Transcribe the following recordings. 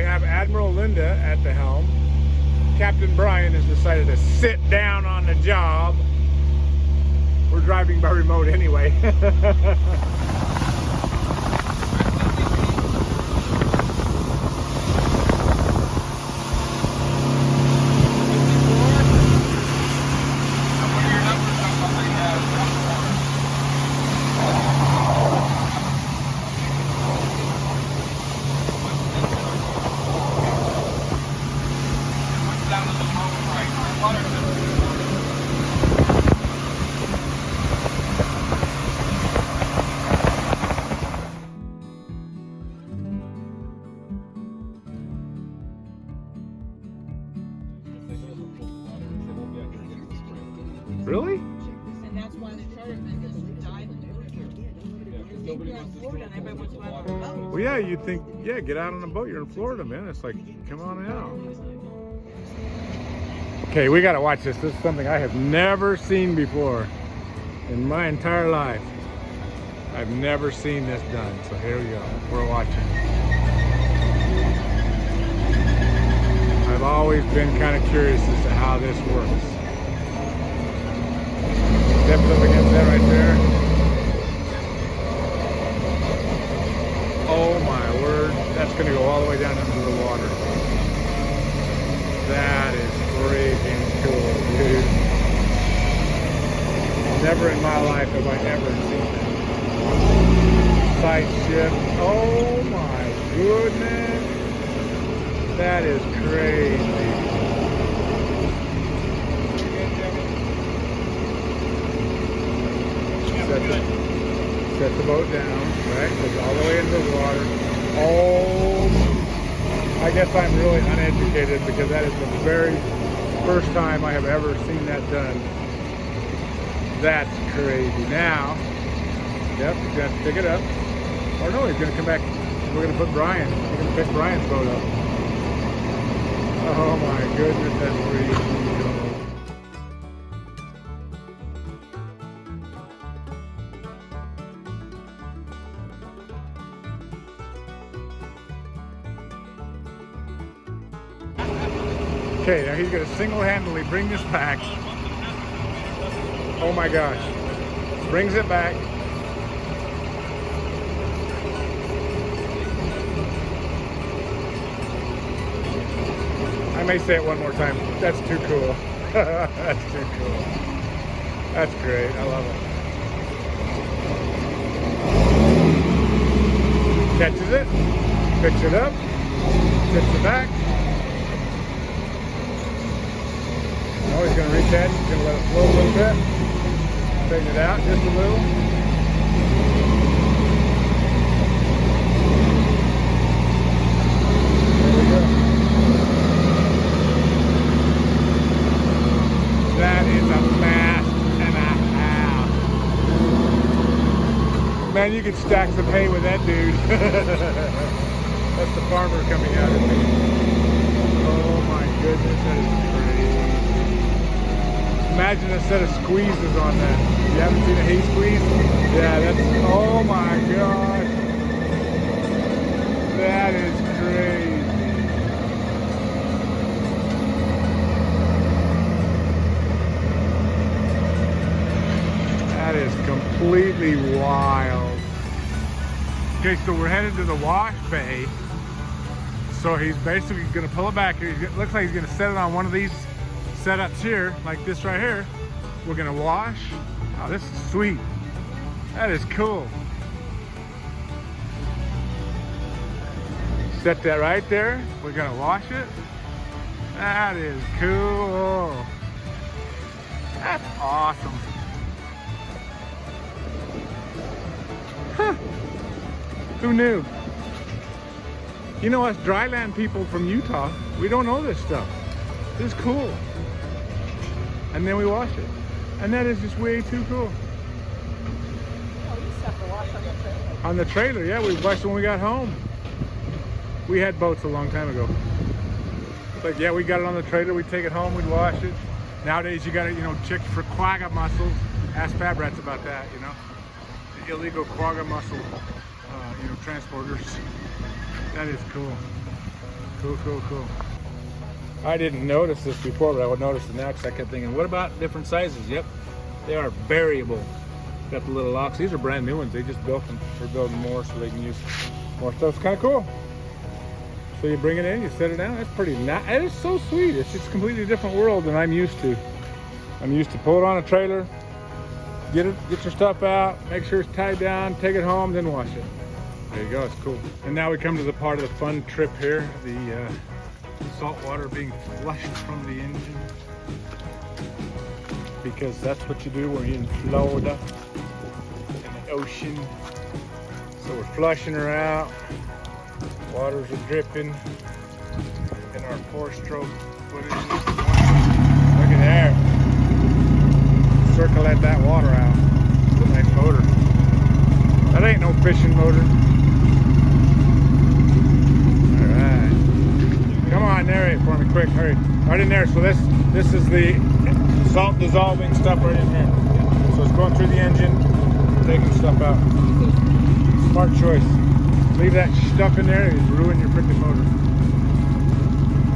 we have Admiral Linda at the helm. Captain Brian has decided to sit down on the job. We're driving by remote anyway. Really? And that's why the charter business died in Florida and everybody wants to go out on a boat. Well, yeah, you'd think, yeah, get out on a boat. You're in Florida, man. It's like, come on out. Okay, we got to watch this. This is something I have never seen before in my entire life. I've never seen this done. So here we go. We're watching. I've always been kind of curious as to how this works. Steps up against that right there. Oh my word. That's going to go all the way down into the water. That is freaking cool, dude. Never in my life have I ever seen that. Side shift. Oh my goodness. That is crazy. Set the boat down, right? Goes all the way into the water. Oh, I guess I'm really uneducated because that is the very first time I have ever seen that done. That's crazy. Now, yep, he's got to pick it up. Or no, he's going to come back. We're going to put Brian. We're going to pick Brian's boat up. Oh my goodness, that's pretty cool. Okay, now he's going to single-handedly bring this back. Oh my gosh. Brings it back. I may say it one more time. That's too cool. That's too cool. That's great. I love it. Catches it. Picks it up. Sits it back. Oh, he's going to reach that. He's going to let it flow a little bit. Straighten it out just a little. There we go. That is a mast and a half. Man, you could stack some hay with that dude. That's the farmer coming out of me. Oh my goodness, that is crazy. Imagine a set of squeezes on that. You haven't seen a hay squeeze? Yeah, that's, oh my gosh. That is crazy. That is completely wild. Okay, so we're headed to the wash bay. So he's basically going to pull it back here. It looks like he's going to set it on one of these setups here, like this right here. We're going to wash. Oh, this is sweet. That is cool. Set that right there. We're going to wash it. That is cool. That's awesome. Huh. Who knew? You know, us dryland people from Utah, we don't know this stuff. This is cool. And then we wash it. And that is just way too cool. Oh, you used to have to wash on the trailer. On the trailer, yeah, we washed when we got home. We had boats a long time ago. But yeah, we got it on the trailer, we'd take it home, we'd wash it. Nowadays you gotta, check for quagga mussels. Ask Fab Rats about that, The illegal quagga mussel, transporters. That is cool. Cool, cool, cool. I didn't notice this before, but I would notice it now because I kept thinking, what about different sizes? Yep, they are variable. Got the little locks. These are brand new ones. They just built them. We're building more so they can use more stuff. It's kind of cool. So you bring it in, you set it down. That's pretty nice. It is so sweet. It's just a completely different world than I'm used to. I'm used to pull it on a trailer, get your stuff out, make sure it's tied down, take it home, then wash it. There you go. It's cool. And now we come to the part of the fun trip here. The salt water being flushed from the engine. Because that's what you do when you're in Florida, in the ocean. So we're flushing her out. Waters are dripping in our 4-stroke footage. Look at there. Circle that water out. It's a nice motor. That ain't no fishing motor. Alright. Come on, narrate for me quick, hurry. Right in there. So this is the salt dissolving stuff right in here. So it's going through the engine, taking stuff out. Smart choice. Leave that stuff in there, it'll ruin your freaking motor.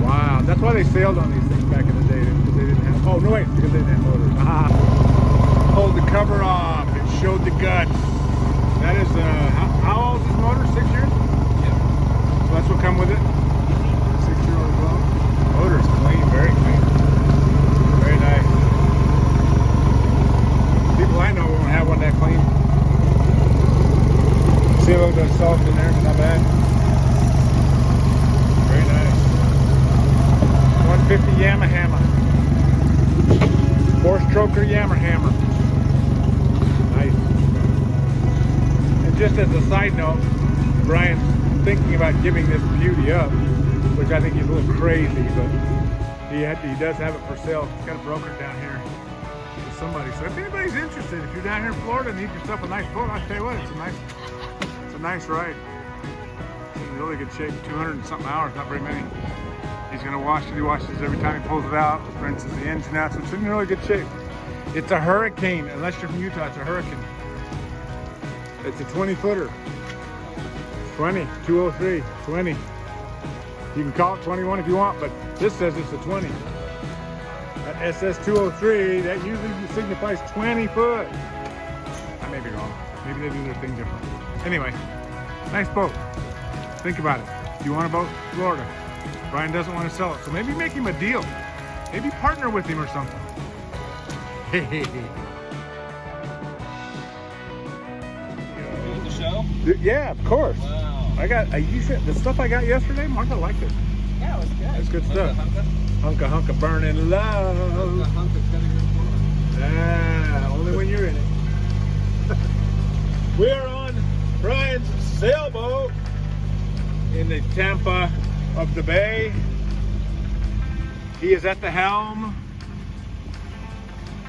Wow, that's why they sailed on these things back in the day, because they didn't have, oh no wait, because they didn't have motors. Ah. Pulled the cover off, it showed the guts. That is, how old is this motor, 6 years? Yeah. So that's what come with it? 6-year-old well. Motor's clean, very clean. Very nice. People I know won't have one that clean. See a little bit of salt in there, not bad. Very nice. 150 Yamaha. 4-stroker Yamaha. Nice. And just as a side note, Brian's thinking about giving this beauty up, which I think he's a little crazy, but he does have it for sale. He's got a broker down here with somebody. So if anybody's interested, if you're down here in Florida and need yourself a nice boat, I'll tell you what, it's a nice ride. It's in really good shape. 200 and something hours, not very many. He's gonna wash it. He washes it every time he pulls it out, rinses the engine out, so it's in really good shape. It's a Hurricane, unless you're from Utah, it's a Hurricane. It's a 20-footer. 20, 203, 20. You can call it 21 if you want, but this says it's a 20. That SS203, that usually signifies 20 foot. I may be wrong. Maybe they do their thing different. Anyway, nice boat. Think about it. You want a boat? Florida. Brian doesn't want to sell it, so maybe make him a deal. Maybe partner with him or something. Doing the show? Yeah, of course. Wow. I got the stuff I got yesterday. Martha liked it. Yeah, it was good. That's good stuff. Hunka hunka burning love. Ah, only when you're in it. We are on Brian's sailboat in the Tampa of the Bay. He is at the helm.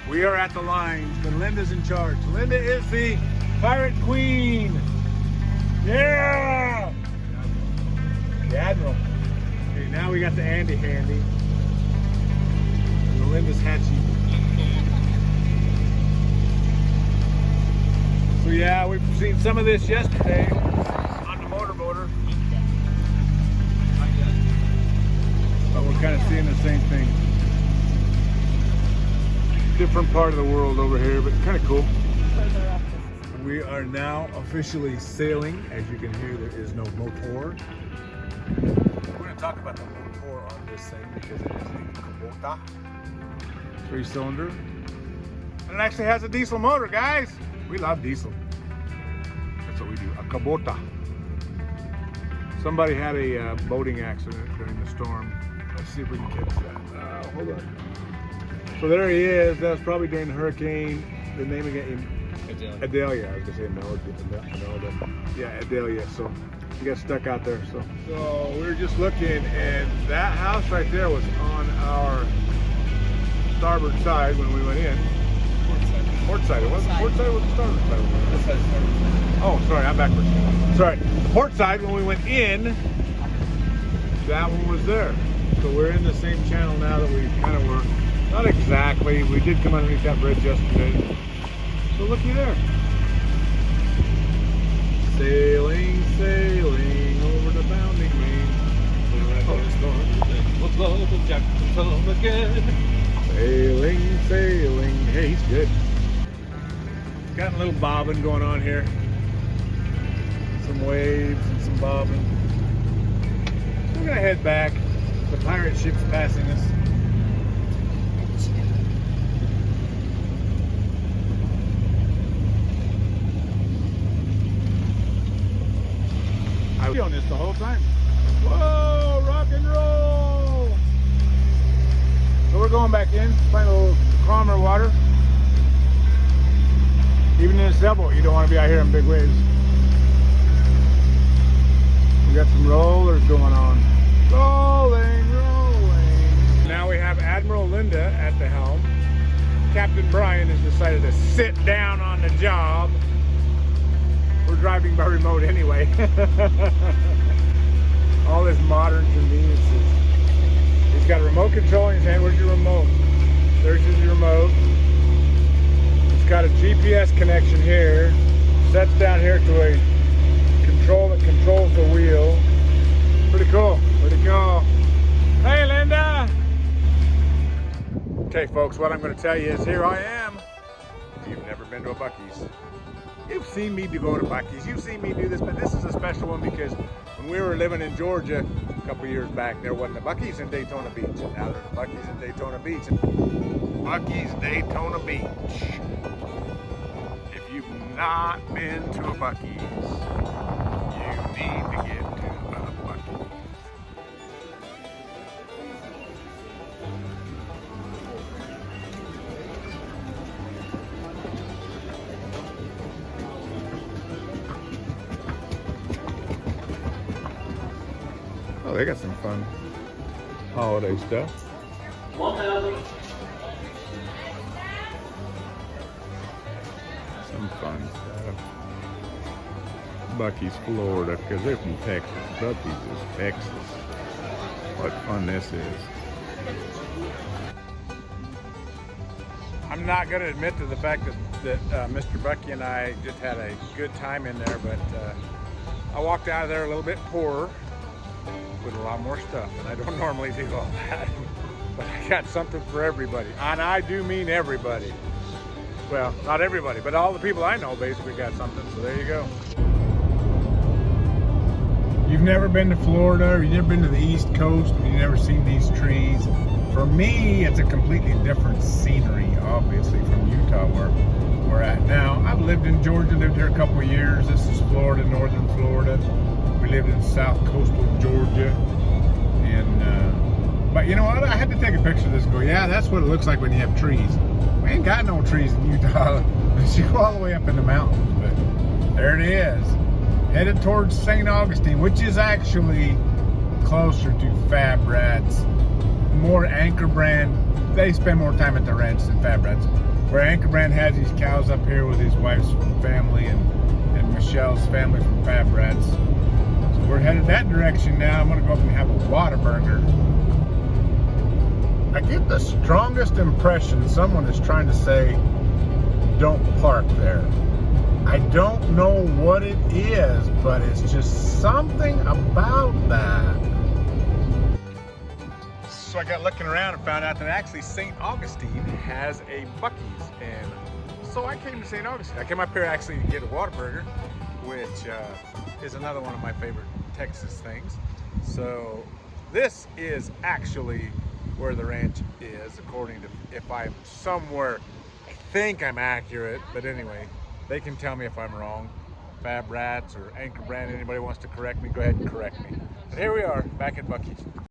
We are at the lines, but Linda's in charge. Linda is the pirate queen. Yeah! The Admiral. Okay, now we got the Andy handy. And the Linda's hatchie. So yeah, we've seen some of this yesterday on the motor. But we're kind of seeing the same thing. Different part of the world over here, but kind of cool. We are now officially sailing. As you can hear, there is no motor. We're going to talk about the motor on this thing because it is a Kubota 3-cylinder. And it actually has a diesel motor, guys. We love diesel. That's what we do, a Kubota. Somebody had a boating accident during the storm. Let's see if we can catch that. Hold on. So there he is. That was probably during the hurricane. The name again, Adelia. I was gonna say no, but yeah, Adelia. So he got stuck out there. So we were just looking, and that house right there was on our starboard side when we went in. Port side. It wasn't port side. It was the starboard side. Oh, sorry, I'm backwards. Sorry, the port side when we went in. That one was there. So we're in the same channel now that we kind of were. Not exactly. We did come underneath that bridge yesterday. So looky there. Sailing, sailing over the bounding main. Jackson's home again. Sailing, sailing. Hey, he's good. Got a little bobbing going on here. Some waves and some bobbing. We're gonna head back. The pirate ship's passing us. I was on this the whole time. Whoa, rock and roll! So we're going back in, find a little calmer water. Even in a sailboat, you don't want to be out here in big waves. We got some rollers going on. Rolling, rolling. Now we have Admiral Linda at the helm. Captain Brian has decided to sit down on the job. We're driving by remote anyway. All this modern conveniences. He's got a remote control in his hand. Where's your remote? There's your remote. It's got a GPS connection here. Sets down here to a control that controls the wheel. Pretty cool. Pretty cool. Hey, Linda! Okay, folks, what I'm going to tell you is here I am. If you've never been to a Buc-ee's, you've seen me go to Buc-ee's. You've seen me do this, but this is a special one because when we were living in Georgia a couple years back, there wasn't a Buc-ee's in Daytona Beach, and now there's a Buc-ee's in Daytona Beach. Buc-ee's Daytona Beach. If you've not been to a Buc-ee's, you need to get to a Buc-ee's. Oh, they got some fun holiday stuff. 1,000. Some fun stuff. Buc-ee's, Florida, because they're from Texas. Buc-ee's is Texas. What fun this is. I'm not going to admit to the fact that Mr. Buccee and I just had a good time in there, but I walked out of there a little bit poorer with a lot more stuff, and I don't normally do all that. But I got something for everybody, and I do mean everybody. Well, not everybody, but all the people I know basically got something, so there you go. You've never been to Florida, or you've never been to the East Coast, and you've never seen these trees. For me, it's a completely different scenery, obviously, from Utah, where we're at now. I've lived in Georgia, lived here a couple of years. This is Florida, northern Florida. We lived in south coastal Georgia. And but you know what? I had to take a picture of this and go, yeah, that's what it looks like when you have trees. We ain't got no trees in Utah. You go all the way up in the mountains, but there it is. Headed towards St. Augustine, which is actually closer to Fab Rats. More Anchor Brand. They spend more time at the ranch than Fab Rats. Where Anchor Brand has these cows up here with his wife's family and Michelle's family from Fab Rats. So we're headed that direction now. I'm gonna go up and have a Whataburger. I get the strongest impression someone is trying to say, don't park there. I don't know what it is, but it's just something about that. So I got looking around and found out that actually St. Augustine has a Buc-ee's, and so I came to St. Augustine. I came up here actually to get a Whataburger, which is another one of my favorite Texas things. So this is actually where the ranch is, according to, if I'm somewhere, I think I'm accurate, but anyway, they can tell me if I'm wrong. Fab Rats or Anchor Brand, anybody wants to correct me, go ahead and correct me. But here we are, back at Buc-ee's.